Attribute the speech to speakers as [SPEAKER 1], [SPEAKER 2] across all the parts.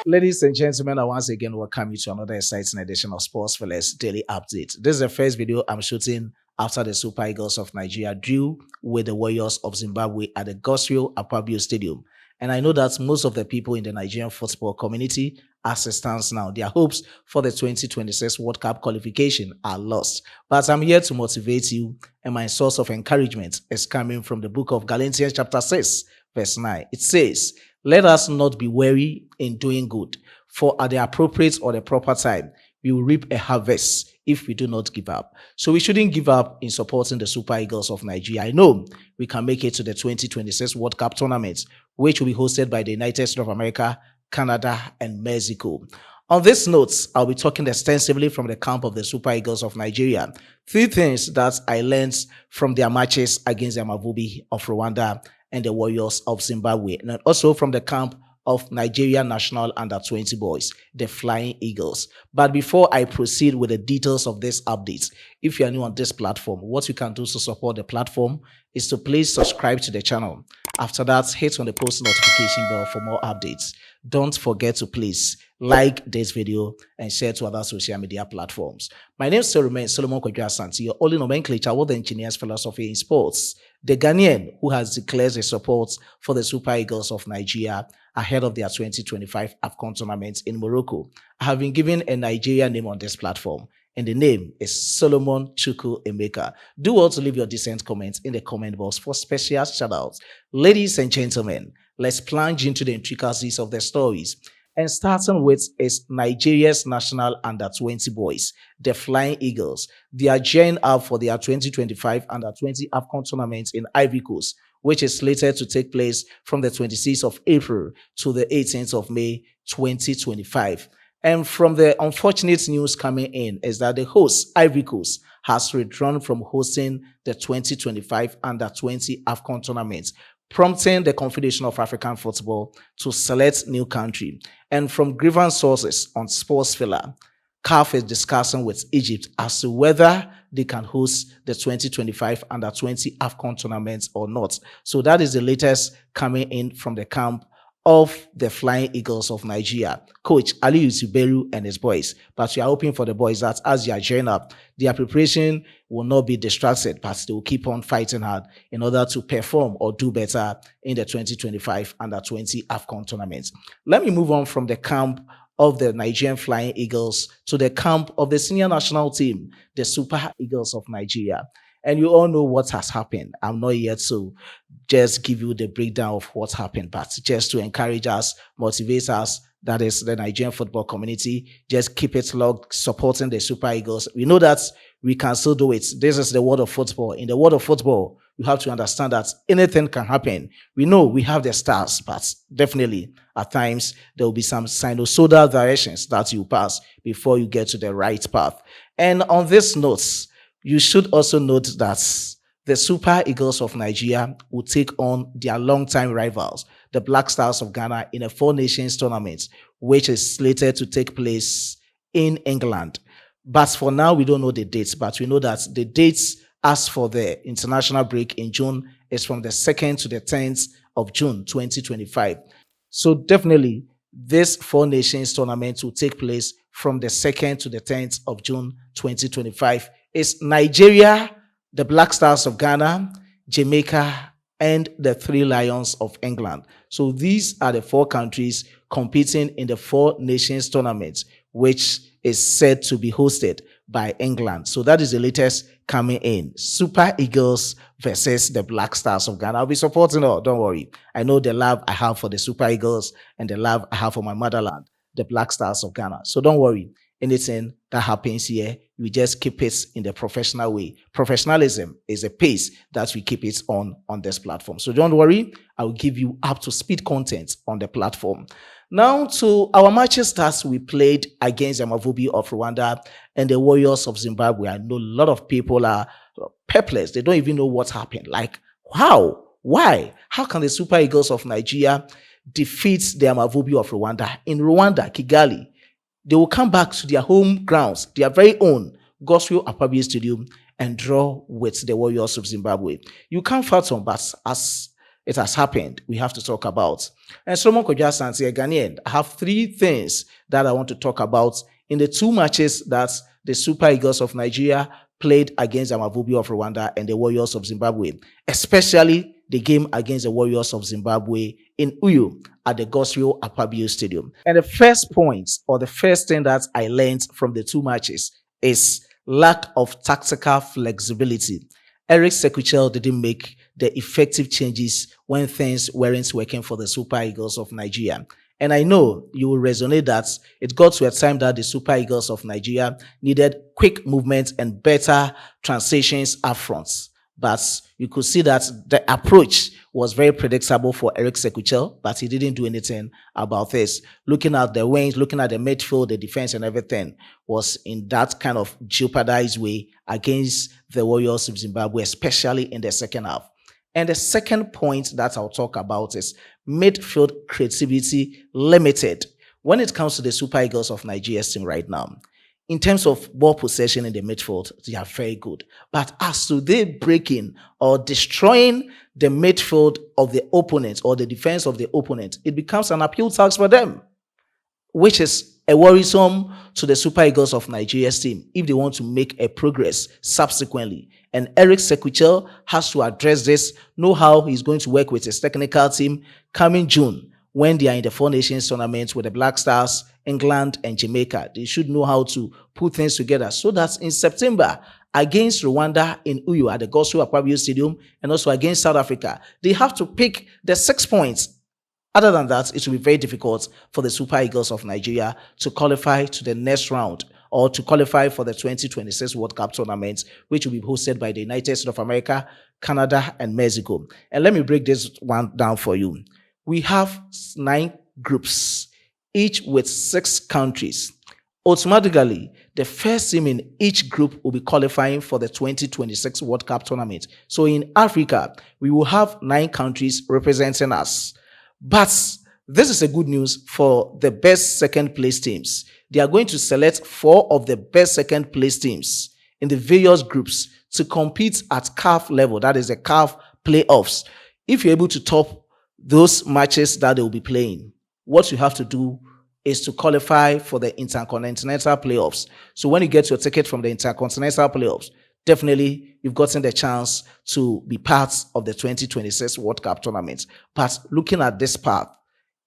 [SPEAKER 1] Ladies and gentlemen, I once again welcome you to another exciting edition of Sports Fila's Daily Update. This is the first video I'm shooting after the Super Eagles of Nigeria drew with the Warriors of Zimbabwe at the Gosrio Akpabio Stadium. And I know that most of the people in the Nigerian football community, as it stands now, their hopes for the 2026 World Cup qualification are lost. But I'm here to motivate you, and my source of encouragement is coming from the book of Galatians chapter 6, verse 9. It says, "Let us not be weary in doing good, for at the appropriate or the proper time, we will reap a harvest if we do not give up." So we shouldn't give up in supporting the Super Eagles of Nigeria. I know we can make it to the 2026 World Cup tournament, which will be hosted by the United States of America, Canada, and Mexico. On this note, I'll be talking extensively from the camp of the Super Eagles of Nigeria. Three things that I learned from their matches against the Amavubi of Rwanda and the Warriors of Zimbabwe, and also from the camp of Nigeria National Under-20 boys, the Flying Eagles. But before I proceed with the details of this update, if you are new on this platform, what you can do to support the platform is to please subscribe to the channel. After that, hit on the post notification bell for more updates. Don't forget to please like this video and share to other social media platforms. My name is Solomon Kwadwo Asante, your only nomenclature with the engineer's philosophy in sports. The Ghanaian who has declared his support for the Super Eagles of Nigeria ahead of their 2025 AFCON tournament in Morocco. I have been given a Nigerian name on this platform, and the name is Solomon Chukwu Emeka. Do also leave your decent comments in the comment box for special shoutouts. Ladies and gentlemen, let's plunge into the intricacies of the stories. And starting with is Nigeria's national under-20 boys, the Flying Eagles. They are gearing up for their 2025 under-20 AFCON tournament in Ivory Coast, which is slated to take place from the 26th of April to the 18th of May 2025. And from the unfortunate news coming in is that the host, Ivory Coast, has withdrawn from hosting the 2025 under-20 AFCON tournament, prompting the Confederation of African Football to select new country. And from grievance sources on Sports Fila, CAF is discussing with Egypt as to whether they can host the 2025 under-20 AFCON tournament or not. So that is the latest coming in from the camp of the Flying Eagles of Nigeria, Coach Ali Yusuberu and his boys. But we are hoping for the boys that as they are gearing up, their preparation will not be distracted, but they will keep on fighting hard in order to perform or do better in the 2025 under-20 AFCON tournament. Let me move on from the camp of the Nigerian Flying Eagles to the camp of the senior national team, the Super Eagles of Nigeria. And you all know what has happened. I'm not here to just give you the breakdown of what happened, but just to encourage us, motivate us, that is the Nigerian football community, just keep it locked, supporting the Super Eagles. We know that we can still do it. This is the world of football. In the world of football, you have to understand that anything can happen. We know we have the stars, but definitely at times there will be some sinusoidal directions that you pass before you get to the right path. And on this note, you should also note that the Super Eagles of Nigeria will take on their longtime rivals, the Black Stars of Ghana, in a Four Nations tournament, which is slated to take place in England. But for now, we don't know the dates, but we know that the dates as for the international break in June is from the 2nd to the 10th of June 2025. So definitely, this Four Nations tournament will take place from the 2nd to the 10th of June 2025. It's Nigeria, the Black Stars of Ghana, Jamaica, and the Three Lions of England. So these are the four countries competing in the Four Nations tournament, which is said to be hosted by England. So that is the latest coming in. Super Eagles versus the Black Stars of Ghana. I'll be supporting all, don't worry. I know the love I have for the Super Eagles and the love I have for my motherland, the Black Stars of Ghana. So don't worry. Anything that happens here, we just keep it in the professional way. Professionalism is a pace that we keep it on this platform. So don't worry, I will give you up to speed content on the platform. Now to our matches that we played against the Amavubi of Rwanda and the Warriors of Zimbabwe. I know a lot of people are perplexed. They don't even know what happened. Like, how? Why? How can the Super Eagles of Nigeria defeat the Amavubi of Rwanda in Rwanda, Kigali? They will come back to their home grounds, their very own Gosrio Akpabio Stadium, and draw with the Warriors of Zimbabwe. You can't fathom, but as it has happened, we have to talk about. And Solomon Kojo Asante, a Ghanaian, I have three things that I want to talk about in the two matches that the Super Eagles of Nigeria played against the Amavubi of Rwanda and the Warriors of Zimbabwe, especially the game against the Warriors of Zimbabwe in Uyo at the Gosrio Akpabio Stadium. And the first point, or the first thing that I learned from the two matches, is lack of tactical flexibility. Eric Sekuchel didn't make the effective changes when things weren't working for the Super Eagles of Nigeria. And I know you will resonate that it got to a time that the Super Eagles of Nigeria needed quick movement and better transitions up front. But you could see that the approach was very predictable for Eric Sekuchel, but he didn't do anything about this. Looking at the wings, looking at the midfield, the defense and everything was in that kind of jeopardized way against the Warriors of Zimbabwe, especially in the second half. And the second point that I'll talk about is midfield creativity limited when it comes to the Super Eagles of Nigeria's team right now. In terms of ball possession in the midfield, they are very good. But as to they breaking or destroying the midfield of the opponent or the defense of the opponent, it becomes an uphill task for them, which is a worrisome to the Super Eagles of Nigeria's team if they want to make a progress subsequently. And Eric Sekuchel has to address this, know how he's going to work with his technical team coming June when they are in the Four Nations tournament with the Black Stars, England, and Jamaica. They should know how to put things together so that in September, against Rwanda in Uyo at the Gosrio Akpabio Stadium and also against South Africa, they have to pick the 6 points. Other than that, it will be very difficult for the Super Eagles of Nigeria to qualify to the next round or to qualify for the 2026 World Cup tournament, which will be hosted by the United States of America, Canada, and Mexico. And let me break this one down for you. We have 9 groups, each with 6 countries. Automatically, the first team in each group will be qualifying for the 2026 World Cup tournament. So in Africa, we will have 9 countries representing us. But this is a good news for the best second place teams. They are going to select 4 of the best second place teams in the various groups to compete at CAF level, that is the CAF playoffs. If you're able to top those matches that they will be playing, what you have to do is to qualify for the intercontinental playoffs. So when you get your ticket from the intercontinental playoffs, definitely you've gotten the chance to be part of the 2026 World Cup tournament. But looking at this path,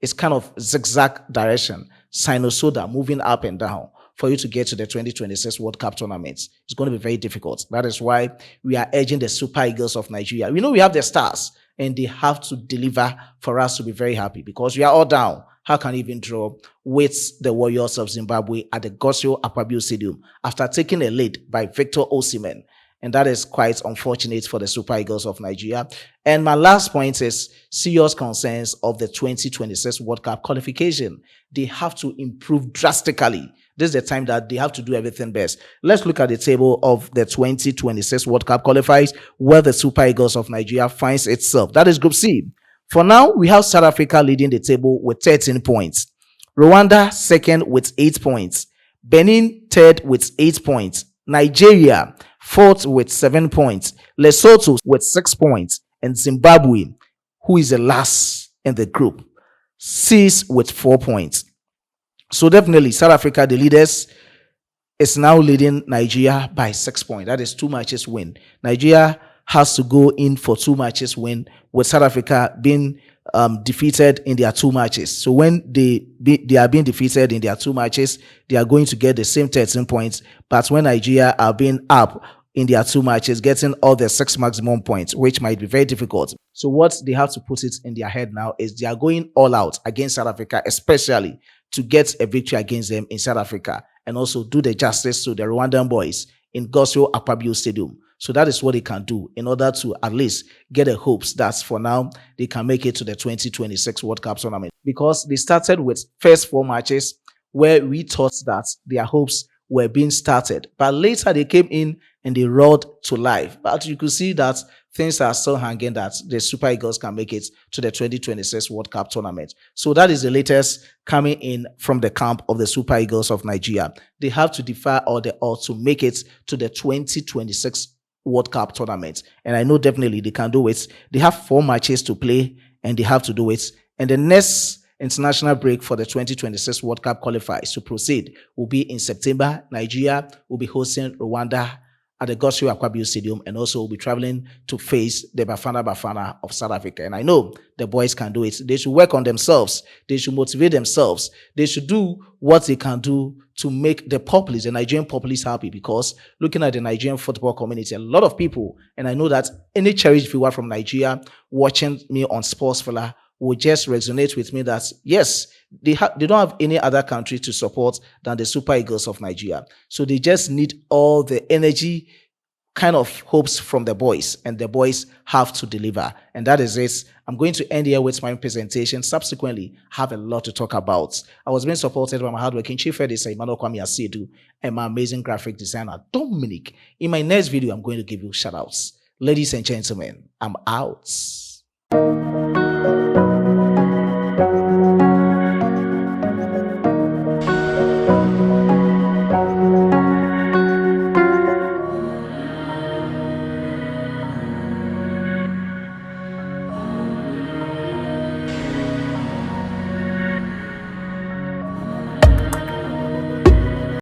[SPEAKER 1] it's kind of zigzag direction, sinusoidal, moving up and down for you to get to the 2026 World Cup tournament. It's going to be very difficult. That is why we are urging the Super Eagles of Nigeria. We know we have the stars and they have to deliver for us to be very happy because we are all down. How can you even draw with the Warriors of Zimbabwe at the Gosrio Akpabio Stadium after taking a lead by Victor Osimhen? And that is quite unfortunate for the Super Eagles of Nigeria. And my last point is serious concerns of the 2026 World Cup qualification. They have to improve drastically. This is the time that they have to do everything best. Let's look at the table of the 2026 World Cup qualifiers where the Super Eagles of Nigeria finds itself. That is Group C. For now, we have South Africa leading the table with 13 points. Rwanda second with 8 points. Benin third with 8 points. Nigeria fourth with 7 points. Lesotho with 6 points. And Zimbabwe, who is the last in the group, sixth with 4 points. So definitely South Africa, the leaders, is now leading Nigeria by 6 points. That is 2 matches win. Nigeria has to go in for 2 matches win, with South Africa being defeated in their 2 matches. So when they are being defeated in their 2 matches, they are going to get the same 13 points. But when Nigeria are being up in their 2 matches, getting all the 6 maximum points, which might be very difficult. So what they have to put it in their head now is they are going all out against South Africa, especially to get a victory against them in South Africa and also do the justice to the Rwandan boys in Gosrio Akpabio Stadium. So that is what they can do in order to at least get the hopes that for now they can make it to the 2026 World Cup tournament. Because they started with first 4 matches where we thought that their hopes were being started. But later they came in and they roared to life. But you could see that things are still hanging that the Super Eagles can make it to the 2026 World Cup tournament. So that is the latest coming in from the camp of the Super Eagles of Nigeria. They have to defy all the odds to make it to the 2026 World Cup tournament. And I know definitely they can do it. They have 4 matches to play and they have to do it. And the next international break for the 2026 World Cup qualifiers to proceed will be in September. Nigeria will be hosting Rwanda at the Gosrio Aquabio Stadium, and also will be traveling to face the Bafana of South Africa. And I know the boys can do it. They should work on themselves. They should motivate themselves. They should do what they can do to make the populace, the Nigerian populace, happy, because looking at the Nigerian football community, a lot of people, and I know that any cherished viewer from Nigeria watching me on Sports Fila will just resonate with me that yes, they don't have any other country to support than the Super Eagles of Nigeria. So they just need all the energy, kind of hopes from the boys, and the boys have to deliver. And that is it. I'm going to end here with my presentation. Subsequently, have a lot to talk about. I was being supported by my hardworking chief editor, Emmanuel Kwame Asiedu, and my amazing graphic designer, Dominic. In my next video, I'm going to give you shout outs. Ladies and gentlemen, I'm out.